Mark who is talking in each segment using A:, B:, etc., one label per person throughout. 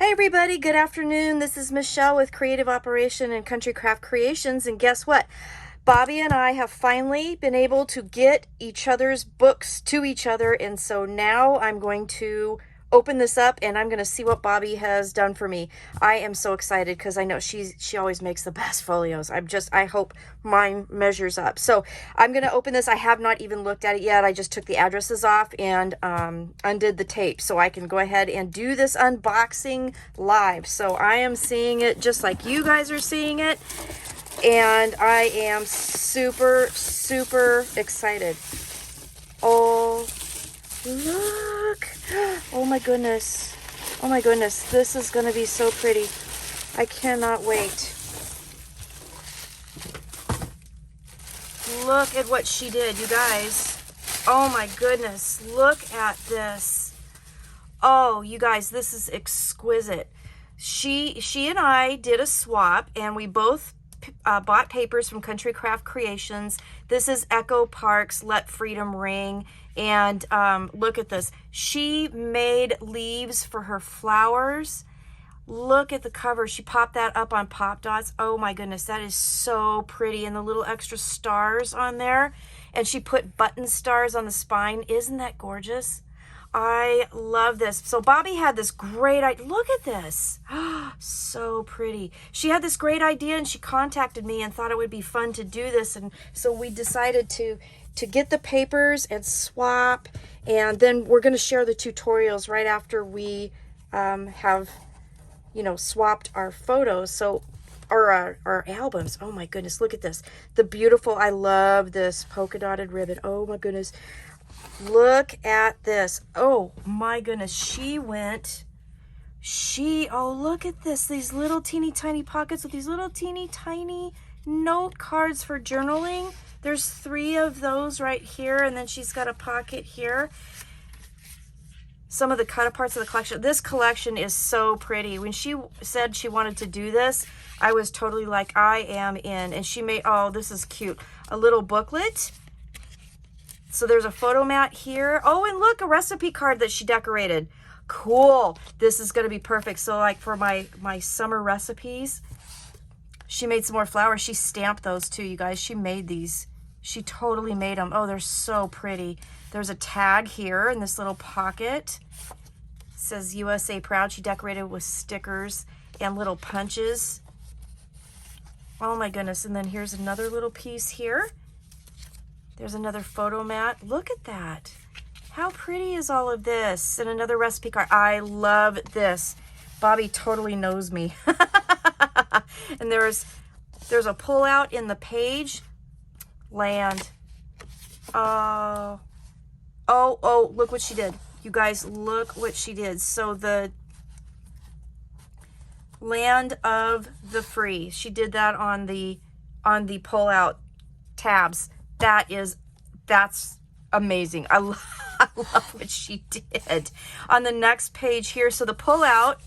A: Hey everybody, good afternoon. This is Michelle with Creative Operation and Country Craft Creations, and guess what? Bobbie and I have finally been able to get each other's books to each other, and so now I'm going to open this up and I'm going to see what Bobbie has done for me. I am so excited because I know she always makes the best folios. I hope mine measures up. So I'm going to open this. I have not even looked at it yet. I just took the addresses off and undid the tape so I can go ahead and do this unboxing live. So I am seeing it just like you guys are seeing it, and I am super excited. Oh, look. Oh my goodness. Oh my goodness. This is going to be so pretty. I cannot wait. Look at what she did, you guys. Oh my goodness. Look at this. Oh, you guys, this is exquisite. She and I did a swap, and we both bought papers from Country Craft Creations. This is Echo Park's Let Freedom Ring. And look at this. She made leaves for her flowers. Look at the cover. She popped that up on Pop Dots. Oh my goodness, that is so pretty. And the little extra stars on there. And she put button stars on the spine. Isn't that gorgeous? I love this. So Bobbie had this great idea. Look at this. So pretty. She had this great idea and she contacted me and thought it would be fun to do this. And so we decided to get the papers and swap. And then we're going to share the tutorials right after we have, swapped our photos. So, or our albums. Oh my goodness. Look at this. The beautiful, I love this polka dotted ribbon. Oh my goodness. Look at this. Oh my goodness. Oh, look at this. These little teeny tiny pockets with these little teeny tiny note cards for journaling. There's 3 of those right here. And then she's got a pocket here. Some of the cut aparts of the collection. This collection is so pretty. When she said she wanted to do this, I was totally like, I am in. And she made, oh, this is cute. A little booklet. So there's a photo mat here. Oh, and look, a recipe card that she decorated. Cool. This is going to be perfect. So like for my summer recipes, she made some more flowers. She stamped those too, you guys. She made these. She totally made them. Oh, they're so pretty. There's a tag here in this little pocket. It says USA Proud. She decorated with stickers and little punches. Oh my goodness. And then here's another little piece here. There's another photo mat. Look at that. How pretty is all of this? And another recipe card. I love this. Bobbie totally knows me. And there's a pull out in the page. Land. Oh, look what she did. You guys, look what she did. So the land of the free. She did that on the pull out tabs. That's amazing. I love what she did. On the next page here, so the pull out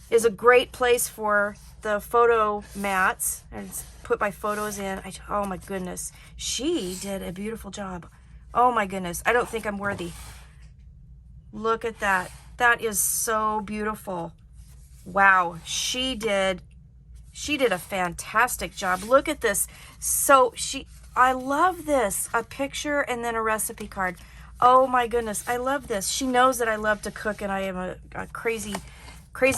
A: is a great place for the photo mats. I just put my photos in. Oh my goodness. She did a beautiful job. Oh my goodness. I don't think I'm worthy. Look at that. That is so beautiful. Wow. She did a fantastic job. Look at this. So I love this. A picture and then a recipe card. Oh my goodness. I love this. She knows that I love to cook and I am a crazy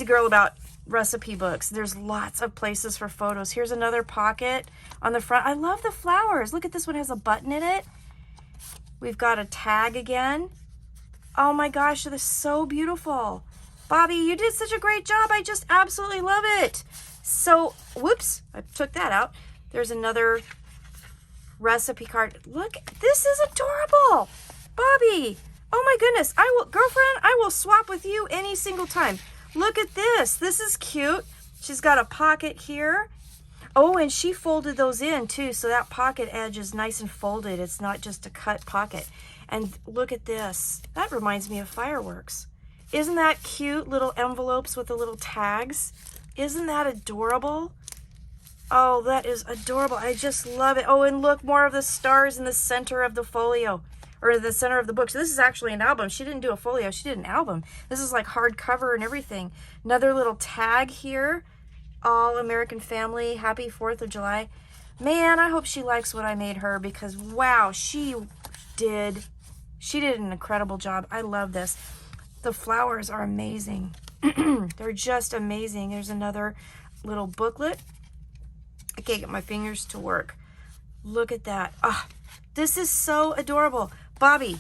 A: girl about recipe books. There's lots of places for photos. Here's another pocket on the front. I love the flowers. Look at this one, has a button in it. We've got a tag again. Oh my gosh, they're so beautiful. Bobbie, you did such a great job. I just absolutely love it. So, whoops, I took that out. There's another recipe card. Look, this is adorable. Bobbie, oh my goodness. Girlfriend, I will swap with you any single time. Look at this. This is cute. She's got a pocket here. Oh, and she folded those in too, so that pocket edge is nice and folded. It's not just a cut pocket. And look at this. That reminds me of fireworks. Isn't that cute? Little envelopes with the little tags. Isn't that adorable? Oh, that is adorable. I just love it. Oh, and look, more of the stars in the center of the folio. or the center of the book. So this is actually an album. She didn't do a folio. She did an album. This is like hardcover and everything. Another little tag here. All American Family. Happy 4th of July. Man, I hope she likes what I made her, because wow, she did an incredible job. I love this. The flowers are amazing. They're just amazing. There's another little booklet. I can't get my fingers to work. Look at that. Ah, this is so adorable. Bobbie,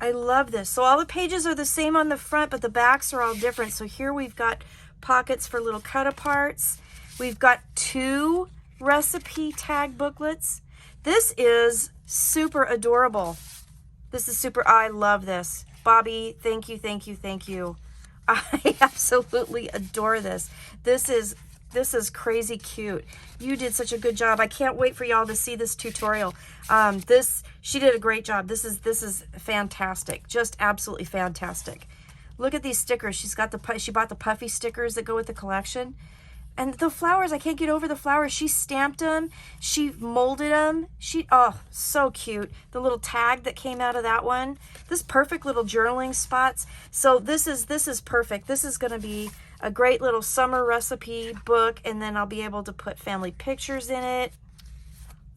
A: I love this. So all the pages are the same on the front, but the backs are all different. So here we've got pockets for little cut-aparts. We've got 2 recipe tag booklets. This is super adorable. This is super, I love this. Bobbie, thank you, thank you, thank you. I absolutely adore this. This is crazy cute. You did such a good job. I can't wait for y'all to see this tutorial. She did a great job. This is fantastic. Just absolutely fantastic. Look at these stickers. She bought the puffy stickers that go with the collection. And the flowers, I can't get over the flowers. She stamped them. She molded them. Oh, so cute. The little tag that came out of that one. This perfect little journaling spots. So this is perfect. This is going to be a great little summer recipe book, and then I'll be able to put family pictures in it.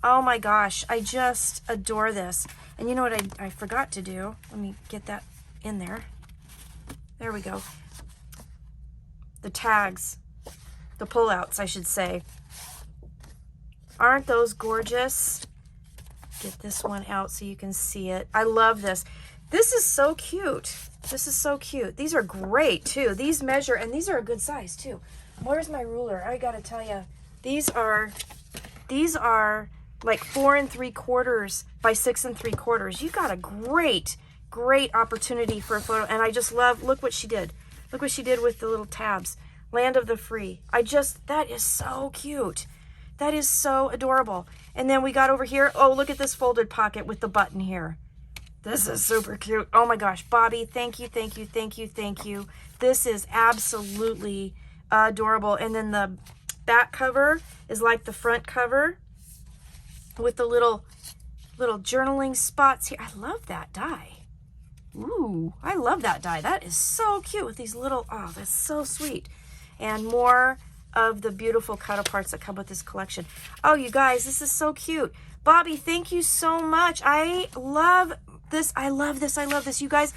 A: Oh my gosh, I just adore this. And you know what I forgot to do? Let me get that in there. There we go. The tags. The pullouts, I should say. Aren't those gorgeous? Get this one out so you can see it. I love this. This is so cute. This is so cute. These are great too. These measure, and these are a good size too. Where's my ruler? I gotta tell you, these are like 4 3/4 by 6 3/4. You got a great opportunity for a photo. And I just love, look what she did. Look what she did with the little tabs. Land of the Free. That is so cute. That is so adorable. And then we got over here, oh, look at this folded pocket with the button here. This is super cute. Oh my gosh, Bobbie, thank you, thank you, thank you, thank you. This is absolutely adorable. And then the back cover is like the front cover with the little journaling spots here. I love that die. Ooh, I love that die. That is so cute with these little, oh, that's so sweet. And more of the beautiful cut-aparts that come with this collection. Oh, you guys, this is so cute. Bobbie, thank you so much. I love this. I love this. I love this. You guys,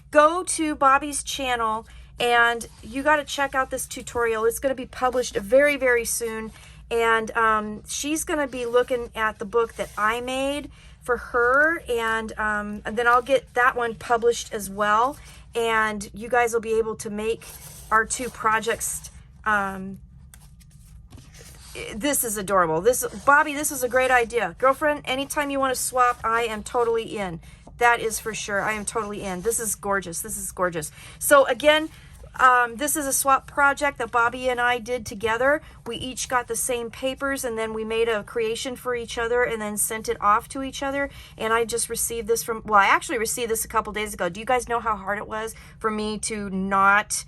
A: go to Bobbie's channel, and you got to check out this tutorial. It's going to be published very, very soon. And she's going to be looking at the book that I made for her. And then I'll get that one published as well. And you guys will be able to make our 2 projects. This is adorable. Bobbie, this is a great idea. Girlfriend, anytime you want to swap, I am totally in. That is for sure. I am totally in. This is gorgeous. This is gorgeous. So again, this is a swap project that Bobbie and I did together. We each got the same papers, and then we made a creation for each other and then sent it off to each other. And I just received this I actually received this a couple days ago. Do you guys know how hard it was for me to not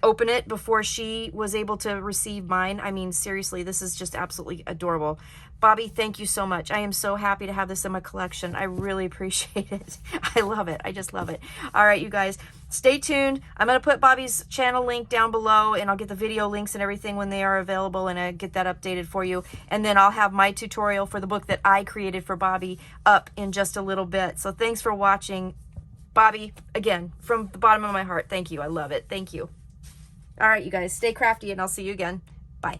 A: open it before she was able to receive mine? I mean, seriously, this is just absolutely adorable. Bobbie, thank you so much. I am so happy to have this in my collection. I really appreciate it. I love it. I just love it. All right, you guys, stay tuned. I'm going to put Bobbie's channel link down below, and I'll get the video links and everything when they are available, and I get that updated for you. And then I'll have my tutorial for the book that I created for Bobbie up in just a little bit. So thanks for watching. Bobbie, again, from the bottom of my heart, thank you. I love it. Thank you. All right, you guys, stay crafty, and I'll see you again. Bye.